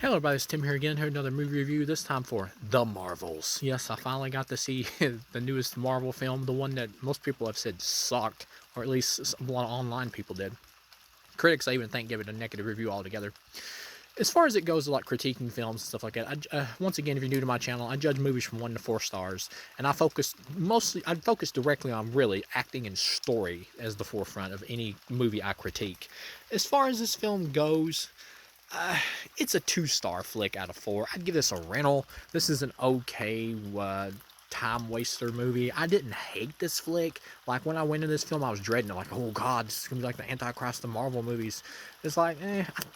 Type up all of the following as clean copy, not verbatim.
Hello everybody, it's Tim here again, here with another movie review, this time for The Marvels. Yes, I finally got to see the newest Marvel film, the one that most people have said sucked, or at least a lot of online people did. Critics, I even think, give it a negative review altogether. As far as it goes, like critiquing films and stuff like that, once again, if you're new to my channel, I judge movies from 1 to 4 stars, and I focus directly on really acting and story as the forefront of any movie I critique. As far as this film goes, it's a 2-star flick out of 4. I'd give this a rental. This is an okay time waster movie. I didn't hate this flick. Like when I went into this film, I was dreading it. Like, oh god, this is gonna be like the Antichrist of Marvel movies. It's like,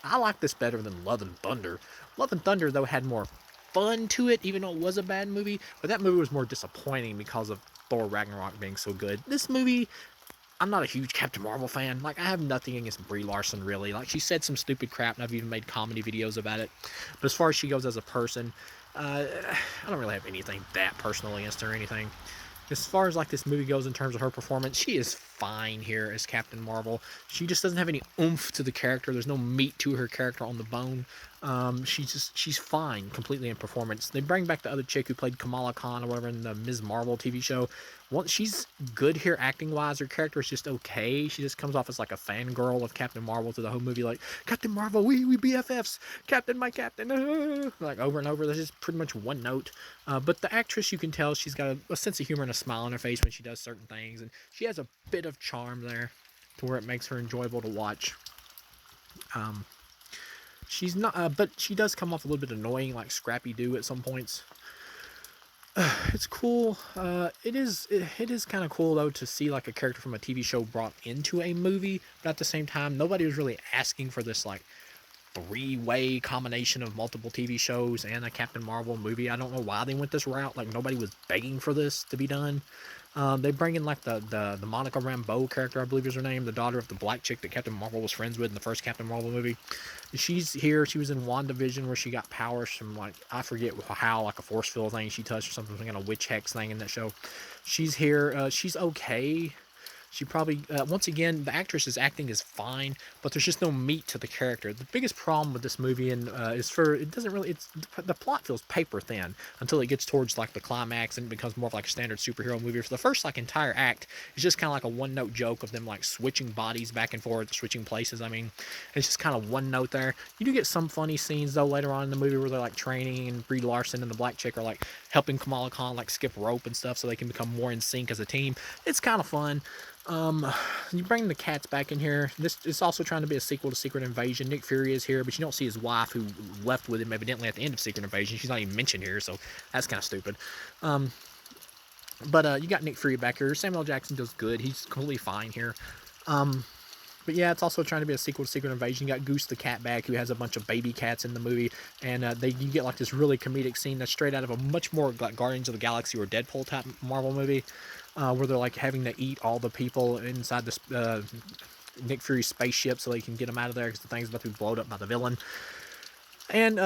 I like this better than Love and Thunder. Love and Thunder though had more fun to it, even though it was a bad movie. But that movie was more disappointing because of Thor Ragnarok being so good. This movie, I'm not a huge Captain Marvel fan. Like, I have nothing against Brie Larson, really. Like, she said some stupid crap, and I've even made comedy videos about it. But as far as she goes as a person, I don't really have anything that personal against her or anything. As far as like this movie goes in terms of her performance, she is fine here as Captain Marvel. She just doesn't have any oomph to the character. There's no meat to her character on the bone. She's fine completely in performance. They bring back the other chick who played Kamala Khan or whatever in the Ms. Marvel TV show. Well, she's good here acting wise. Her character is just okay. She just comes off as like a fangirl of Captain Marvel through the whole movie, like Captain Marvel, we BFFs, Captain, my Captain, like over and over. That's just pretty much one note. But the actress, you can tell she's got a sense of humor and a smile on her face when she does certain things, and she has a bit of charm there to where it makes her enjoyable to watch. She's not, but she does come off a little bit annoying, like Scrappy Doo at some points. It's cool. It is kind of cool though to see like a character from a TV show brought into a movie, but at the same time, nobody was really asking for this like three-way combination of multiple TV shows and a Captain Marvel movie. I don't know why they went this route. Like nobody was begging for this to be done. They bring in like the Monica Rambeau character, I believe is her name, the daughter of the black chick that Captain Marvel was friends with in the first Captain Marvel movie. She's here. She was in WandaVision where she got powers from like I forget how, like a force field thing she touched or something, some kind of witch hex thing in that show. She's here. She's okay. She probably, once again, the actress's acting is fine, but there's just no meat to the character. The biggest problem with this movie and is it doesn't really, the plot feels paper thin until it gets towards like the climax and it becomes more of like a standard superhero movie. For the first like entire act, it's just kind of like a one note joke of them like switching bodies back and forth, switching places. I mean, it's just kind of one note there. You do get some funny scenes though later on in the movie where they're like training and Brie Larson and the black chick are like helping Kamala Khan like skip rope and stuff so they can become more in sync as a team. It's kind of fun. You bring the cats back in here. This is also trying to be a sequel to Secret Invasion. Nick Fury is here, but you don't see his wife who left with him evidently at the end of Secret Invasion. She's not even mentioned here, so that's kind of stupid. But you got Nick Fury back here. Samuel Jackson does good. He's completely fine here. But yeah, it's also trying to be a sequel to Secret Invasion. You got Goose the cat back, who has a bunch of baby cats in the movie, and you get like this really comedic scene that's straight out of a much more like Guardians of the Galaxy or Deadpool type Marvel movie, where they're like having to eat all the people inside this Nick Fury spaceship so they can get them out of there because the thing's about to be blown up by the villain. And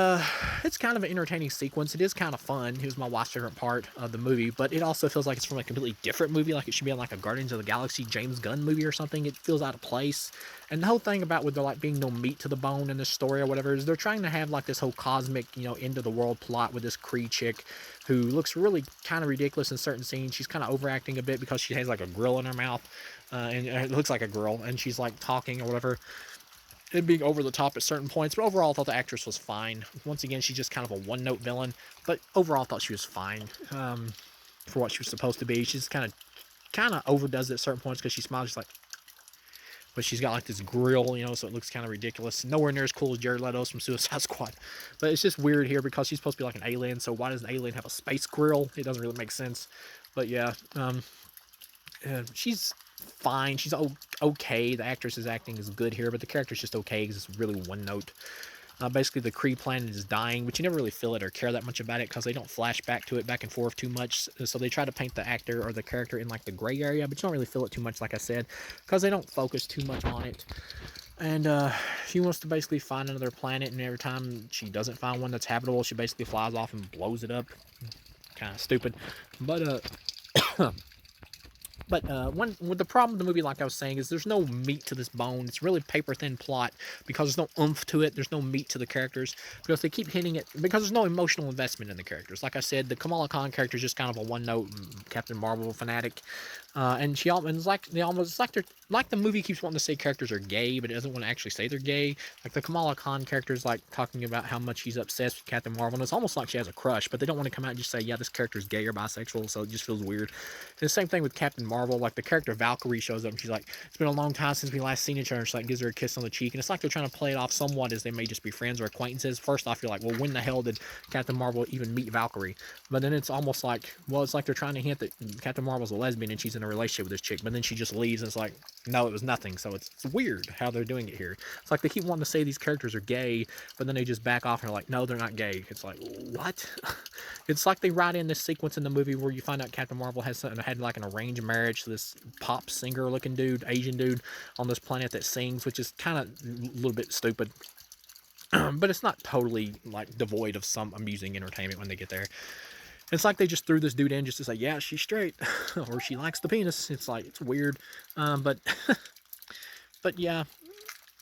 it's kind of an entertaining sequence. It is kind of fun. It was my wife's favorite part of the movie, but it also feels like it's from a completely different movie. Like it should be on like a Guardians of the Galaxy James Gunn movie or something. It feels out of place. And the whole thing about with there like being no meat to the bone in this story or whatever is they're trying to have like this whole cosmic, end of the world plot with this Kree chick who looks really kind of ridiculous in certain scenes. She's kind of overacting a bit because she has like a grill in her mouth, and it looks like a grill, and she's like talking or whatever, it being over the top at certain points, but overall I thought the actress was fine. Once again, she's just kind of a one-note villain, but overall I thought she was fine for what she was supposed to be. She's kind of overdoes it at certain points because she smiles just like, but she's got like this grill, so it looks kind of ridiculous. Nowhere near as cool as Jared Leto's from Suicide Squad, but it's just weird here because she's supposed to be like an alien. So why does an alien have a space grill? It doesn't really make sense. But yeah, she's fine. She's okay. The actress's acting is good here, but the character's just okay because it's really one note. Basically, the Kree planet is dying, but you never really feel it or care that much about it because they don't flash back to it back and forth too much. So they try to paint the actor or the character in like the gray area, but you don't really feel it too much, like I said, because they don't focus too much on it. And she wants to basically find another planet, and every time she doesn't find one that's habitable, she basically flies off and blows it up. Kind of stupid, but But one with the problem with the movie, like I was saying, is there's no meat to this bone. It's really paper thin plot because there's no oomph to it. There's no meat to the characters because they keep hitting it because there's no emotional investment in the characters. Like I said, the Kamala Khan character is just kind of a one note Captain Marvel fanatic, and she almost it's like they're like the movie keeps wanting to say characters are gay, but it doesn't want to actually say they're gay. Like the Kamala Khan character is like talking about how much she's obsessed with Captain Marvel, and it's almost like she has a crush, but they don't want to come out and just say, yeah, this character's gay or bisexual, so it just feels weird. And the same thing with Captain Marvel. Like the character Valkyrie shows up and she's like, it's been a long time since we last seen each other. And she like gives her a kiss on the cheek, and it's like they're trying to play it off somewhat as they may just be friends or acquaintances. First off, you're like, well, when the hell did Captain Marvel even meet Valkyrie? But then it's almost like, well, it's like they're trying to hint that Captain Marvel's a lesbian and she's in a relationship with this chick, but then she just leaves and it's like, no, it was nothing. So it's weird how they're doing it here. It's like they keep wanting to say these characters are gay, but then they just back off and are like, no, they're not gay. It's like, what? It's like they write in this sequence in the movie where you find out Captain Marvel had like an arranged marriage to this pop singer looking dude, Asian dude on this planet that sings, which is kind of a little bit stupid. But it's not totally like devoid of some amusing entertainment when they get there. It's like they just threw this dude in just to say, yeah, she's straight, or she likes the penis. It's like, it's weird. But yeah,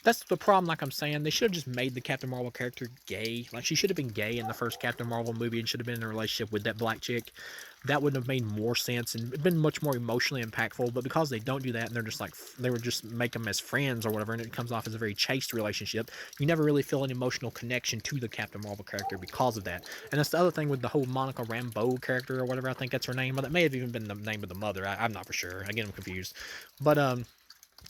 that's the problem. Like I'm saying, they should have just made the Captain Marvel character gay. Like she should have been gay in the first Captain Marvel movie and should have been in a relationship with that black chick. That would have made more sense and been much more emotionally impactful. But because they don't do that and they're just like, they would just make them as friends or whatever, and it comes off as a very chaste relationship, you never really feel an emotional connection to the Captain Marvel character because of that. And that's the other thing with the whole Monica Rambeau character or whatever, I think that's her name. But that may have even been the name of the mother. I'm not for sure. I get them confused. But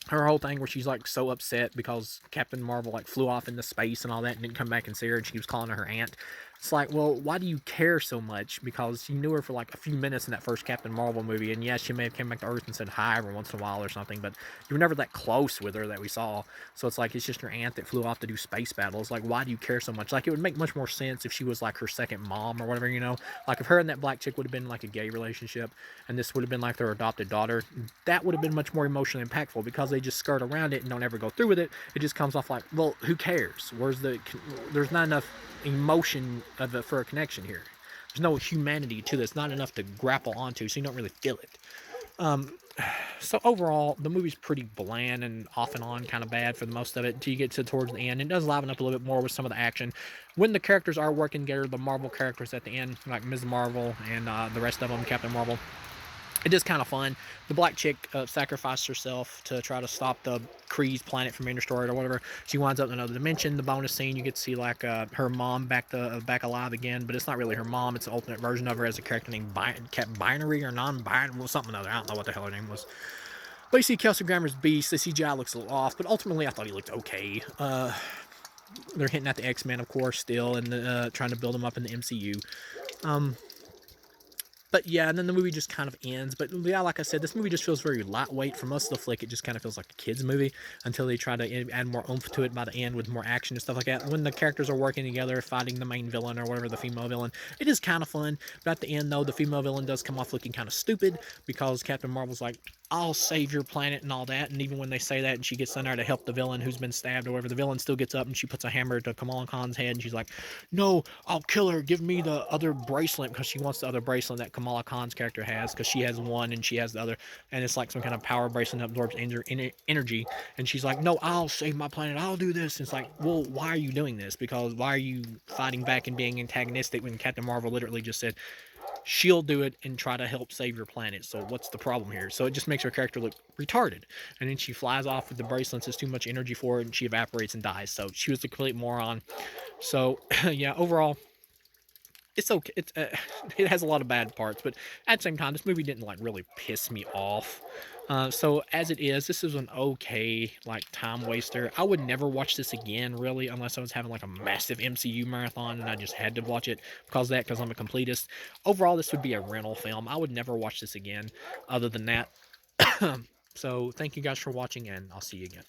her whole thing where she's like so upset because Captain Marvel like flew off into space and all that and didn't come back and see her, and she was calling her aunt. It's like, well, why do you care so much? Because you knew her for like a few minutes in that first Captain Marvel movie, and yes, she may have come back to Earth and said hi every once in a while or something, but you were never that close with her that we saw. So it's like, it's just your aunt that flew off to do space battles. Like, why do you care so much? Like, it would make much more sense if she was like her second mom or whatever, you know? Like, if her and that black chick would have been like a gay relationship, and this would have been like their adopted daughter, that would have been much more emotionally impactful. Because they just skirt around it and don't ever go through with it, it just comes off like, well, who cares? There's not enough emotion of it for a connection here. There's no humanity to this, not enough to grapple onto, so you don't really feel it. So overall, the movie's pretty bland and off and on kind of bad for the most of it until you get to towards the end. It does liven up a little bit more with some of the action. When the characters are working together, the Marvel characters at the end, like Ms. Marvel and the rest of them, Captain Marvel, it is kind of fun. The black chick sacrificed herself to try to stop the Kree's planet from being destroyed or whatever. She winds up in another dimension. The bonus scene, you get to see like her mom back alive again, but it's not really her mom. It's an alternate version of her as a character named Binary or non-binary, well, something or other. I don't know what the hell her name was. But you see Kelsey Grammer's Beast. The CGI looks a little off, but ultimately I thought he looked okay. They're hitting at the X-Men, of course, still, and trying to build them up in the MCU. But yeah, and then the movie just kind of ends. But yeah, like I said, this movie just feels very lightweight. For most of the flick, it just kind of feels like a kid's movie until they try to add more oomph to it by the end with more action and stuff like that. When the characters are working together, fighting the main villain or whatever, the female villain, it is kind of fun. But at the end, though, the female villain does come off looking kind of stupid because Captain Marvel's like, I'll save your planet and all that. And even when they say that and she gets in there to help the villain who's been stabbed or whatever, the villain still gets up and she puts a hammer to Kamala Khan's head and she's like, no, I'll kill her. Give me the other bracelet, because she wants the other bracelet that Kamala Khan's character has, because she has one and she has the other. And it's like some kind of power bracelet that absorbs energy. And she's like, no, I'll save my planet. I'll do this. And it's like, well, why are you doing this? Because why are you fighting back and being antagonistic when Captain Marvel literally just said, she'll do it and try to help save your planet. So what's the problem here? So it just makes her character look retarded. And then she flies off with the bracelets. It's too much energy for her and she evaporates and dies. So she was the complete moron. So yeah, overall, it's okay. It has a lot of bad parts, but at the same time, this movie didn't like really piss me off. So as it is, this is an okay like time waster. I would never watch this again really, unless I was having like a massive MCU marathon and I just had to watch it because I'm a completist. Overall, this would be a rental film. I would never watch this again. Other than that, so thank you guys for watching, and I'll see you again.